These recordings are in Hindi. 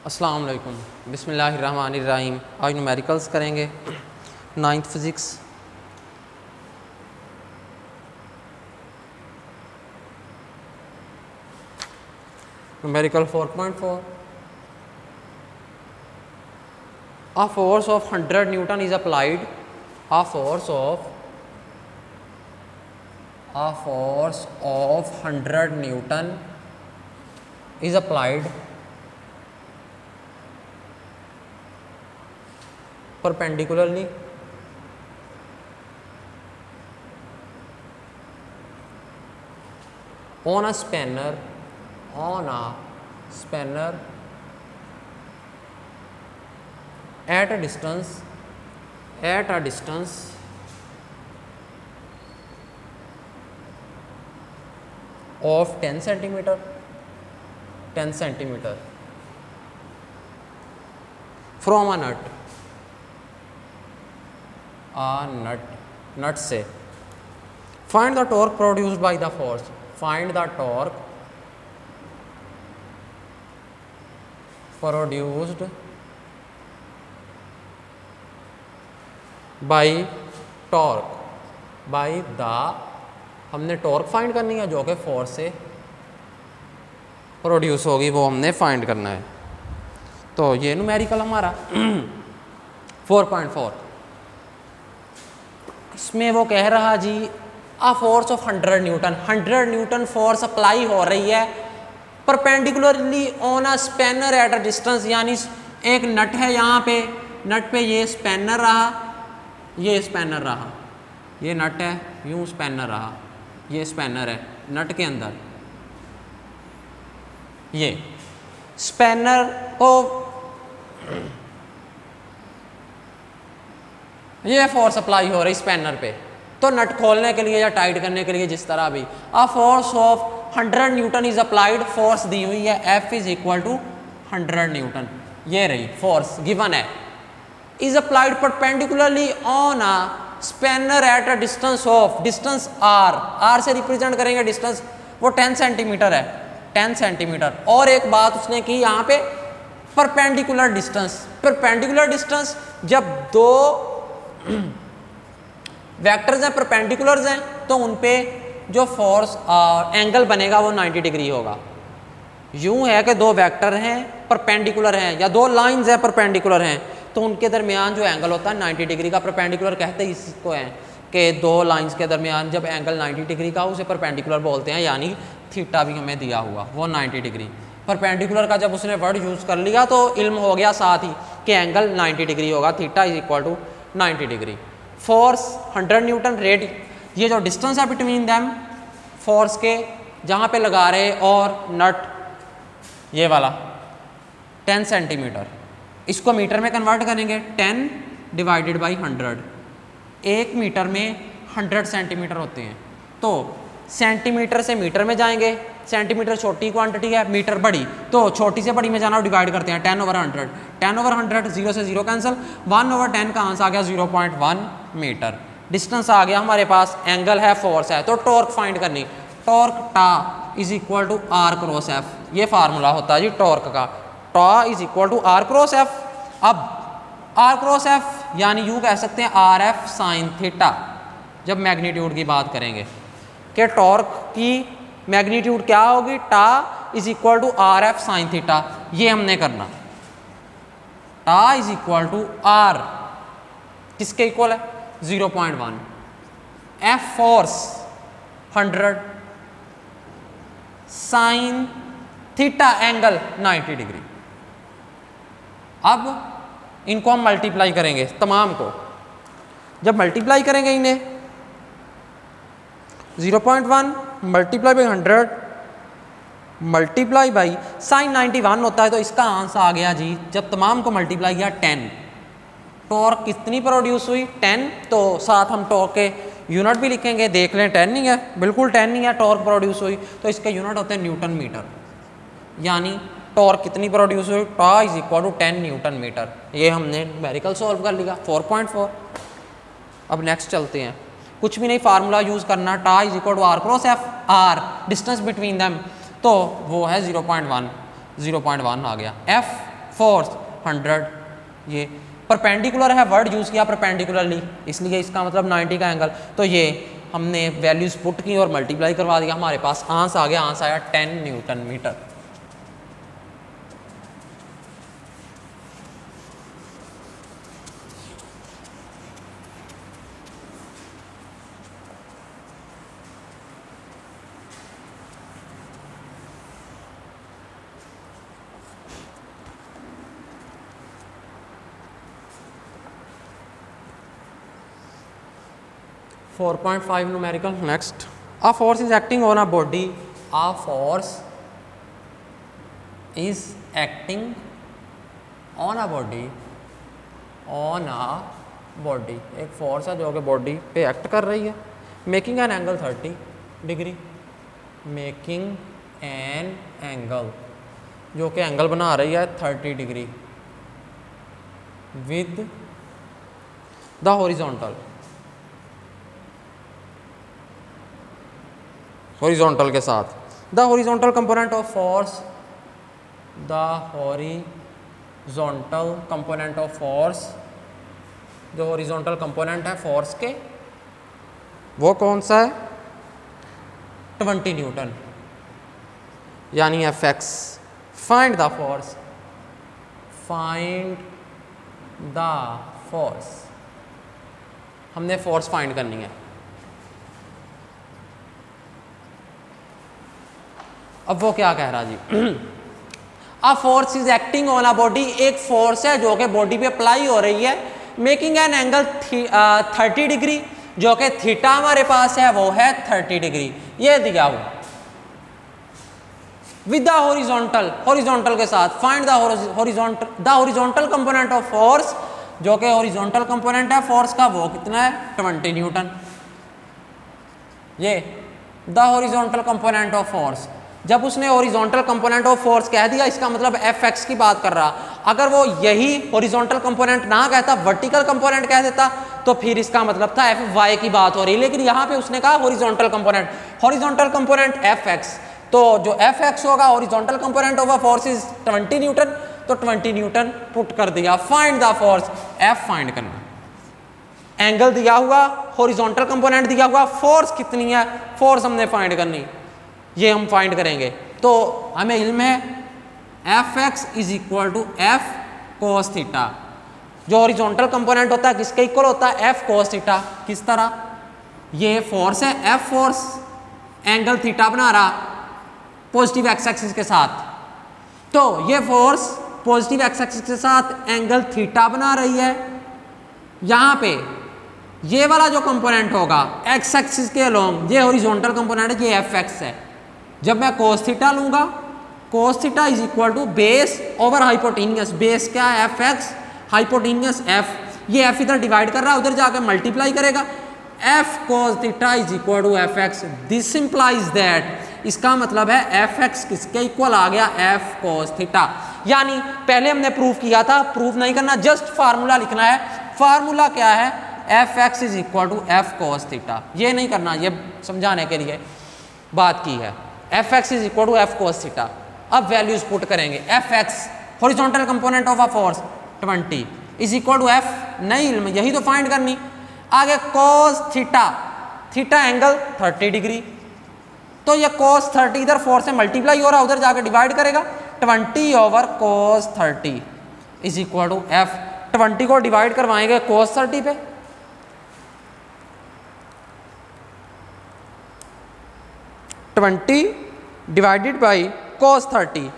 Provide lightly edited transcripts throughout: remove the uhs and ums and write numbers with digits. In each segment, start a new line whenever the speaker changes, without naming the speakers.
अस्सलाम वालेकुम, बिस्मिल्लाहिर्रहमानिर्रहीम। आज न्यूमेरिकल्स करेंगे, 9th physics. Numerical 4.4। A force of 100 Newton is applied. A force of 100 Newton is applied perpendicularly on a spanner at a distance of 10 centimeter from a nut से। Find the torque produced by the force। Find the torque produced by the, हमने टॉर्क फाइंड करनी है जो कि फोर्स से प्रोड्यूस होगी, वो हमने फाइंड करना है। तो ये न्यूमेरिकल हमारा 4.4। इसमें वो कह रहा जी a force of 100 newton force apply हो रही है perpendicularly on a spanner at a distance, यानी एक नट है, यहाँ पे नट पे ये स्पैनर रहा, ये स्पैनर रहा, ये नट है, यूं स्पैनर रहा, ये स्पैनर है नट के अंदर, ये स्पैनर को ये फोर्स अप्लाई हो रही स्पैनर पे, तो नट खोलने के लिए या टाइट करने के लिए जिस तरह भी a force of 100 newton is applied, force दी हुई है F is equal to 100 newton, ये रही फोर्स गिवन है, is applied perpendicularly on a spanner at a distance of, distance R से रिप्रेजेंट करेंगे डिस्टेंस, वो 10 सेंटीमीटर है, 10 सेंटीमीटर। और एक बात उसने की यहाँ पे परपेंडिकुलर डिस्टेंस जब दो वेक्टर्स हैं परपेंडिकुलर्स हैं तो उन पे जो फोर्स एंगल बनेगा वो 90 डिग्री होगा। यूं है कि दो वेक्टर हैं परपेंडिकुलर हैं या दो लाइंस हैं परपेंडिकुलर हैं, तो उनके दरमियान जो एंगल होता है 90 डिग्री का, परपेंडिकुलर कहते हैं इसको हैं कि दो लाइंस के दरमियान जब एंगल 90 डिग्री का उसे परपेंडिकुलर बोलते हैं, यानी थीटा भी हमें दिया हुआ वो 90 डिग्री। परपेंडिकुलर का जब उसने वर्ड यूज़ कर लिया तो इल्म हो गया साथ ही कि एंगल 90 डिग्री होगा, theta is equal to 90 degree. Force 100 newton रेट, ये जो डिस्टेंस है बिटवीन दैम फोर्स के जहाँ पे लगा रहे और नट ये वाला 10 सेंटीमीटर, इसको मीटर में कन्वर्ट करेंगे 10 डिवाइडेड बाई 100, एक मीटर में 100 सेंटीमीटर होते हैं, तो सेंटीमीटर से मीटर में जाएंगे, सेंटीमीटर छोटी क्वांटिटी है, मीटर बड़ी, तो छोटी से बड़ी में जाना डिवाइड करते हैं 10/100, 10/100 0 से 0 कैंसिल, 1/10 का आंसर आ गया 0.1 मीटर। डिस्टेंस आ गया हमारे पास, एंगल है, फोर्स है, तो टॉर्क फाइंड करनी, टॉर्क टा is equal to R cross F, ये फार्मूला होता है जी टॉर्क का, टा is equal to R cross F। अब R क्रॉस F यानी यूँ कह सकते हैं RF साइन थीटा, जब मैग्नीट्यूड की बात करेंगे कि टॉर्क की मैग्नीट्यूड क्या होगी, टा is equal to RF sine theta, ये हमने करना, टा इज इक्वल टू R किसके इक्वल है 0.1, F force 100 sine theta angle 90 degree. अब इनको हम मल्टीप्लाई करेंगे तमाम को, जब मल्टीप्लाई करेंगे इन्हें 0.1 multiply by 100 multiply by sine 91 होता है, तो इसका आंसर आ गया जी, जब तमाम को मल्टीप्लाई किया 10। टॉर्क कितनी प्रोड्यूस हुई 10, तो साथ हम टॉर्क के यूनिट भी लिखेंगे, देख लें 10 नहीं है, बिल्कुल 10 नहीं है, टॉर्क प्रोड्यूस हुई तो इसके यूनिट होते हैं न्यूटन मीटर, यानी टॉर्क कितनी प्रोड्यूस हुई, टा is equal to 10 newton metre. ये हमने न्यूमेरिकल सॉल्व कर लिया 4.4। अब नेक्स्ट चलते हैं, कुछ भी नहीं, फार्मूला यूज़ करना, टा is equal to R cross F, R distance between them, तो वो है 0.1 आ गया। एफ फोर्स 100, ये परपेंडिकुलर है, वर्ड यूज़ किया परपेंडिकुलरली, इसलिए इसका मतलब 90 का एंगल। तो ये हमने वैल्यूज़ पुट की और मल्टीप्लाई करवा दिया, हमारे पास आंसर आ गया, आंसर आया 10 newton metre. For 4.5 numerical. Next, a force is acting on a body. A force is acting on a body. On a body. एक फोर्स है जो कि बॉडी पे एक्ट कर रही है, making an angle 30 degree, making an angle, जो कि एंगल बना रही है 30 degree with the horizontal, horizontal के साथ। The horizontal component of force, the horizontal component of force, जो हॉरिजॉन्टल कंपोनेंट है फोर्स के, वो कौन सा है? 20 न्यूटन, यानी Fx। Find the force, find the force, हमने फोर्स फाइंड करनी है। अब वो क्या कह रहा जी, a force is acting on a body, एक फोर्स है जो कि बॉडी पे अप्लाई हो रही है, मेकिंग एन एंगल 30 डिग्री, जो कि थीटा हमारे पास है वो है 30 डिग्री, ये दिया हुआ विद द हॉरिजॉन्टल, हॉरिजॉन्टल के साथ। Find the horizontal component of force, जो कि हॉरिजॉन्टल कंपोनेंट है फोर्स का वो कितना है? 20 न्यूटन। ये the horizontal component of force, जब उसने हॉरिजॉन्टल कंपोनेंट ऑफ फोर्स कह दिया, इसका मतलब Fx की बात कर रहा। अगर वो यही हॉरिजॉन्टल कंपोनेंट ना कहता, वर्टिकल कंपोनेंट कह देता, तो फिर इसका मतलब था Fy की बात हो रही है, लेकिन यहाँ पे उसने कहा horizontal component, horizontal component Fx, तो जो Fx होगा horizontal component of a force is 20 Newton, तो 20 न्यूटन पुट कर दिया। Find the force, F find करना, एंगल दिया हुआ, हॉरिजॉन्टल कंपोनेंट दिया हुआ, फोर्स कितनी है, फोर्स हमने फाइंड करनी, ये हम फाइंड करेंगे। तो हमें इल्म है Fx is equal to F cos theta, जो हॉरिजॉन्टल कंपोनेंट होता है किसके इक्वल होता है? F cos theta. किस तरह? ये फोर्स है, F फोर्स एंगल थीटा बना रहा पॉजिटिव एक्स एक्सिस के साथ, तो ये फोर्स पॉजिटिव एक्स एक्सिस के साथ एंगल थीटा बना रही है। यहाँ पे ये वाला जो कंपोनेंट होगा एक्स एक्सिस के अलोंग, ये हॉरिजॉन्टल कंपोनेंट है, ये Fx है। जब मैं cos थीटा लूंगा, cos theta is equal to base over hypotenuse, base क्या है? Fx, हाइपोटेनियस F, ये F इधर डिवाइड कर रहा है, उधर जाकर मल्टीप्लाई करेगा, F cos theta is equal to Fx। This implies that, इसका मतलब है Fx किसके इक्वल आ गया? F cos theta. यानी पहले हमने प्रूफ किया था, प्रूफ नहीं करना, जस्ट फार्मूला लिखना है। फार्मूला क्या है? Fx is equal to F cos theta, ये नहीं करना, ये समझाने के लिए बात की है। Fx is equal to F cos theta. अब वैल्यूज पुट करेंगे, Fx horizontal component of a force 20 is equal to F, नहीं यही तो फाइंड करनी। आगे cos theta, theta angle 30 degree, तो ये cos 30 इधर फोर्स से मल्टीप्लाई हो रहा है, उधर जाकर डिवाइड करेगा, 20 over cos 30 is equal to F। 20 को डिवाइड करवाएंगे cos 30 पे, डिवाइडेड बाई cos 30,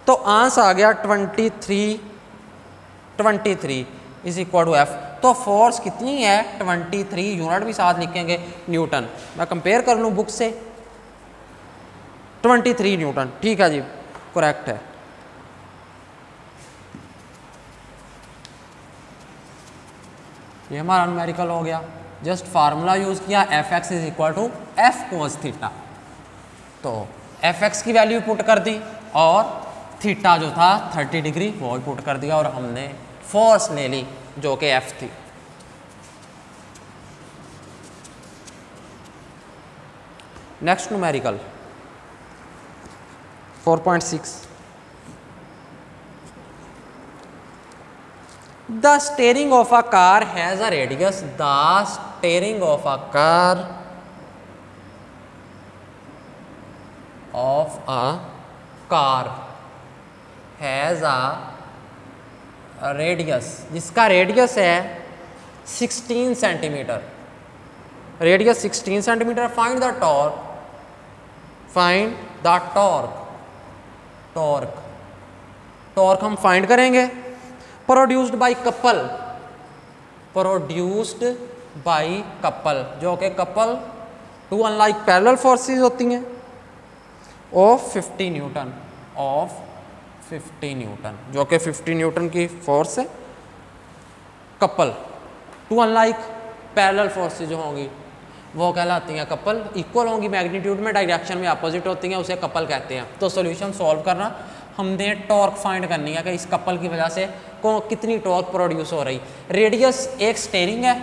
तो आंसर आ गया 23 इज इक्वल टू F। तो फोर्स कितनी है? 23, यूनिट भी साथ लिखेंगे न्यूटन। मैं कंपेयर कर लूँ बुक से, 23 न्यूटन, ठीक है जी, करेक्ट है। ये हमारा न्यूमेरिकल हो गया, जस्ट फार्मूला यूज किया, Fx is equal to F cos theta, तो Fx की वैल्यू पुट कर दी और थीटा जो था 30 डिग्री वो पुट कर दिया, और हमने फोर्स ले ली जो कि F थी। Next numerical 4.6, the steering of a car has a radius, the steering of a car of a car has a radius, जिसका रेडियस है 16 centimetre, radius 16 centimetre. Find the torque, find the torque, torque, torque हम फाइंड करेंगे। Produced by couple, produced by couple, जो कि couple two unlike parallel forces होती हैं, ऑफ 50 न्यूटन, ऑफ 50 न्यूटन, जो कि 50 न्यूटन की फोर्स है। Couple two unlike parallel forces जो होंगी वो कहलाती हैं कपल, इक्वल होंगी मैग्नीट्यूड में, डायरेक्शन में अपोजिट होती हैं, उसे कपल कहते हैं। तो सॉल्यूशन सॉल्व करना, हमने टॉर्क फाइंड करनी है कि इस कपल की वजह से कितनी टॉर्क प्रोड्यूस हो रही। रेडियस एक स्टेयरिंग है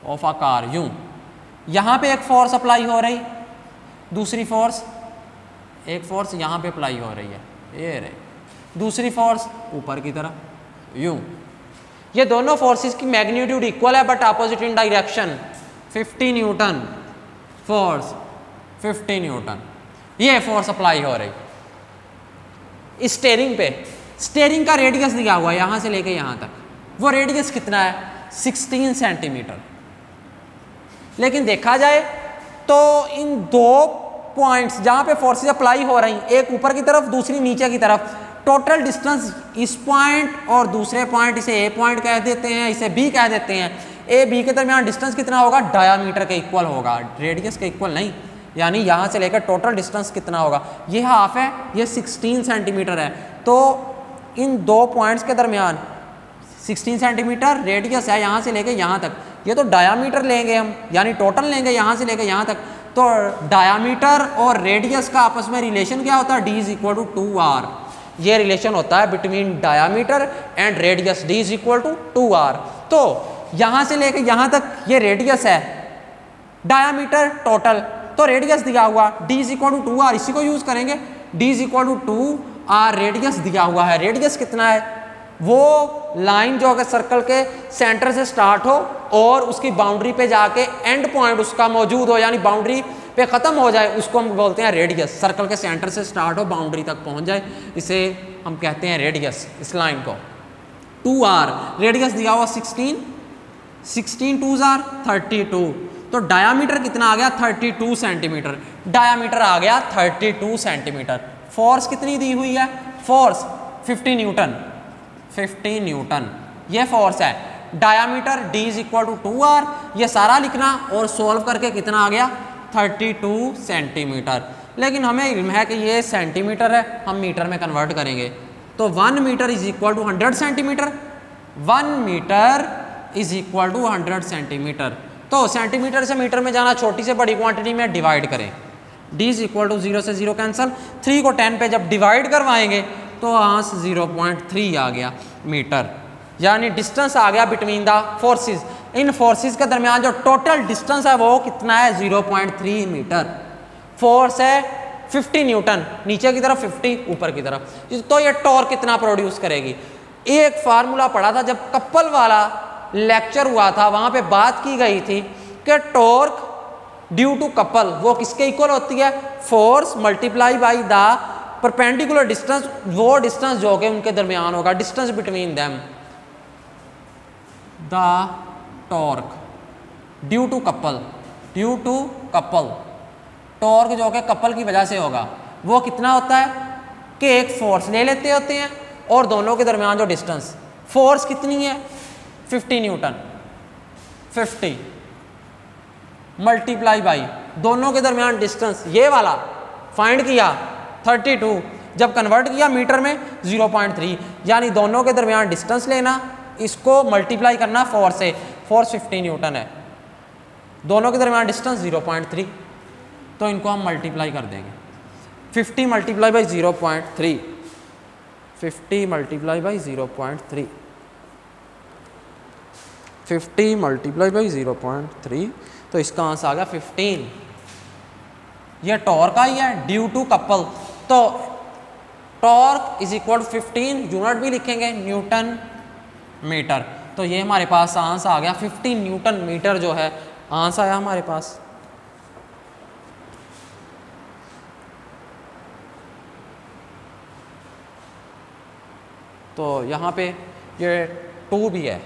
ऑफ अ कार, यूं यहाँ पे एक फोर्स अप्लाई हो रही, दूसरी फोर्स, एक फोर्स यहाँ पे अप्लाई हो रही है, ये रहे, दूसरी फोर्स ऊपर की तरफ, यूं। ये दोनों फोर्सेस की मैग्नीट्यूड इक्वल है but opposite in direction. 50 Newton force, 50 newton ये फोर्स अप्लाई हो रही स्टेयरिंग पे। स्टेयरिंग का रेडियस दिया हुआ है यहाँ से लेके यहाँ तक, वो रेडियस कितना है 16 सेंटीमीटर। लेकिन देखा जाए तो इन दो पॉइंट्स जहाँ पे फोर्सेस अप्लाई हो रही, एक ऊपर की तरफ दूसरी नीचे की तरफ, टोटल डिस्टेंस इस पॉइंट और दूसरे पॉइंट, इसे ए पॉइंट कह देते हैं, इसे बी कह देते हैं, ए बी के दरमियान डिस्टेंस कितना होगा, डायामीटर के इक्वल होगा, रेडियस के इक्वल नहीं। यानी यहाँ से लेकर टोटल डिस्टेंस कितना होगा, ये हाफ है, ये 16 सेंटीमीटर है। तो इन दो पॉइंट्स के दरमियान 16 सेंटीमीटर रेडियस है यहाँ से लेकर यहाँ तक, ये तो डायामीटर लेंगे हम, यानी टोटल लेंगे यहाँ से लेकर यहाँ तक। तो डायामीटर और रेडियस का आपस में रिलेशन क्या होता है, d is equal to 2r। ये रिलेशन होता है between diameter and radius, d is equal to 2r। तो यहाँ से लेकर यहाँ तक ये रेडियस है, डायामीटर टोटल, तो रेडियस दिया हुआ d is equal to 2r, इसी को यूज करेंगे। d is equal to 2r radius दिया हुआ है। रेडियस कितना है, वो लाइन जो अगर सर्कल के सेंटर से स्टार्ट हो और उसकी बाउंड्री पे जाके एंड पॉइंट उसका मौजूद हो, यानी बाउंड्री पे ख़त्म हो जाए, उसको हम बोलते हैं रेडियस। सर्कल के सेंटर से स्टार्ट हो बाउंड्री तक पहुंच जाए, इसे हम कहते हैं रेडियस, इस लाइन को। 2r रेडियस दिया हुआ 16, 16 2s are 32, तो डायामीटर कितना आ गया 32 सेंटीमीटर, डायामीटर आ गया 32 सेंटीमीटर। फोर्स कितनी दी हुई है, फोर्स 50 न्यूटन, 50 न्यूटन ये फोर्स है। Diameter d is equal to 2r, ये सारा लिखना और सॉल्व करके कितना आ गया 32 सेंटीमीटर। लेकिन हमें इल्म है कि ये सेंटीमीटर है, हम मीटर में कन्वर्ट करेंगे। तो 1 metre is equal to 100 centimetre, 1 metre is equal to 100 centimetre. तो सेंटीमीटर से मीटर में जाना, छोटी से बड़ी क्वांटिटी में डिवाइड करें, d इज इक्वल टू 0 से 0 कैंसिल, 3 को 10 पे जब डिवाइड करवाएंगे तो यहाँ से 0.3 आ गया मीटर, यानी डिस्टेंस आ गया between the forces. In forces के दरमियान जो टोटल डिस्टेंस है वो कितना है 0.3 मीटर। फोर्स है 50 न्यूटन, नीचे की तरफ 50, ऊपर की तरफ, तो ये टॉर्क कितना प्रोड्यूस करेगी। एक फार्मूला पढ़ा था जब कपल वाला लेक्चर हुआ था, वहां पे बात की गई थी कि टॉर्क ड्यू टू कपल वो किसके इक्वल होती है, force multiply by the perpendicular distance, वो डिस्टेंस जो कि उनके दरमियान होगा, distance between them, the torque due to couple, due to couple, torque जो कि कपल की वजह से होगा, वो कितना होता है कि एक फोर्स ले लेते होते हैं और दोनों के दरमियान जो डिस्टेंस, फोर्स कितनी है 50 न्यूटन, 50 मल्टीप्लाई बाई दोनों के दरमियान डिस्टेंस, ये वाला फाइंड किया 32, जब कन्वर्ट किया मीटर में 0.3, यानी दोनों के दरमियान डिस्टेंस लेना, इसको मल्टीप्लाई करना फोर्स से, फोर्स 50 न्यूटन है, दोनों के दरमियान डिस्टेंस 0.3, तो इनको हम मल्टीप्लाई कर देंगे। 50 multiply by 0.3, 50 multiply by 0.3, 50 multiply by 0.3, तो इसका आंसर आ गया 15। ये टॉर्क आई है ड्यू टू कपल, तो torque is equal to 15, unit भी लिखेंगे न्यूटन मीटर। तो ये हमारे पास आंसर आ गया 50 न्यूटन मीटर जो है आंसर आया हमारे पास। तो यहाँ पे ये 2 भी है,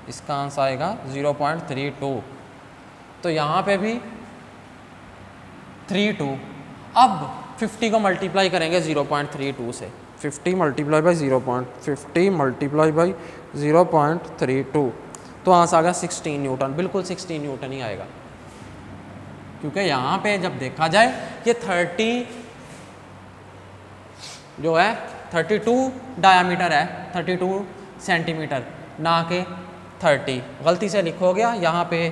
इसका आंसर आएगा 0.32। तो यहाँ पे भी 32। अब 50 को मल्टीप्लाई करेंगे 0.32 से, 50 मल्टीप्लाई बाई 0.32 तो आंसर आ गया 16 न्यूटन। बिल्कुल 16 न्यूटन ही आएगा, क्योंकि यहाँ पे जब देखा जाए ये 30 जो है 32 डायामीटर है, 32 सेंटीमीटर ना कि 30। गलती से लिखो गया, यहाँ पे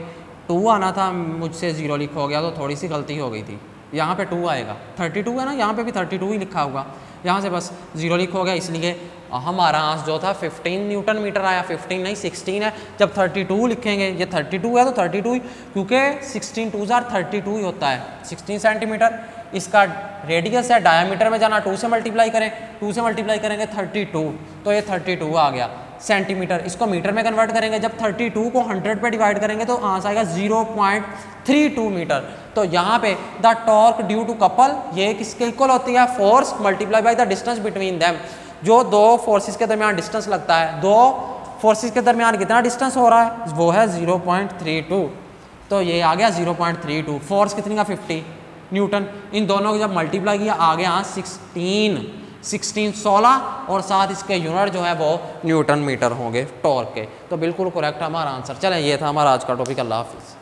2 आना था, मुझसे 0 लिखो गया तो थोड़ी सी गलती हो गई थी। यहाँ पे 2 आएगा, 32 है ना, यहाँ पे भी 32 ही लिखा होगा, यहाँ से बस 0 लिखो गया, इसलिए हमारा आंसर जो था 15 न्यूटन मीटर आया। 15 नहीं 16 है, जब 32 लिखेंगे, ये 32 है तो 32 ही, क्योंकि 16 2 32 ही होता है, 16 सेंटीमीटर। इसका रेडियस है, डायामीटर में जाना 2 से मल्टीप्लाई करें, 2 से मल्टीप्लाई करेंगे 32, तो ये 32 आ गया सेंटीमीटर। इसको मीटर में कन्वर्ट करेंगे, जब 32 को 100 पे डिवाइड करेंगे तो आंसर आएगा 0.32 मीटर। तो यहाँ पे the torque due to couple, ये किसके इक्वल होती है, force multiply by the distance between them. जो दो फोर्सेस के दरमियान डिस्टेंस लगता है, दो फोर्सेस के दरमियान कितना डिस्टेंस हो रहा है, वो है 0.32। तो ये आ गया 0.32। फोर्स कितनी का 50 न्यूटन। इन दोनों को जब मल्टीप्लाई किया आ गया 16 और साथ इसके यूनिट जो है वो न्यूटन मीटर होंगे टॉर्क के। तो बिल्कुल करेक्ट हमारा आंसर। चलें, ये था हमारा आज का टॉपिक। अल्लाह हाफिज़।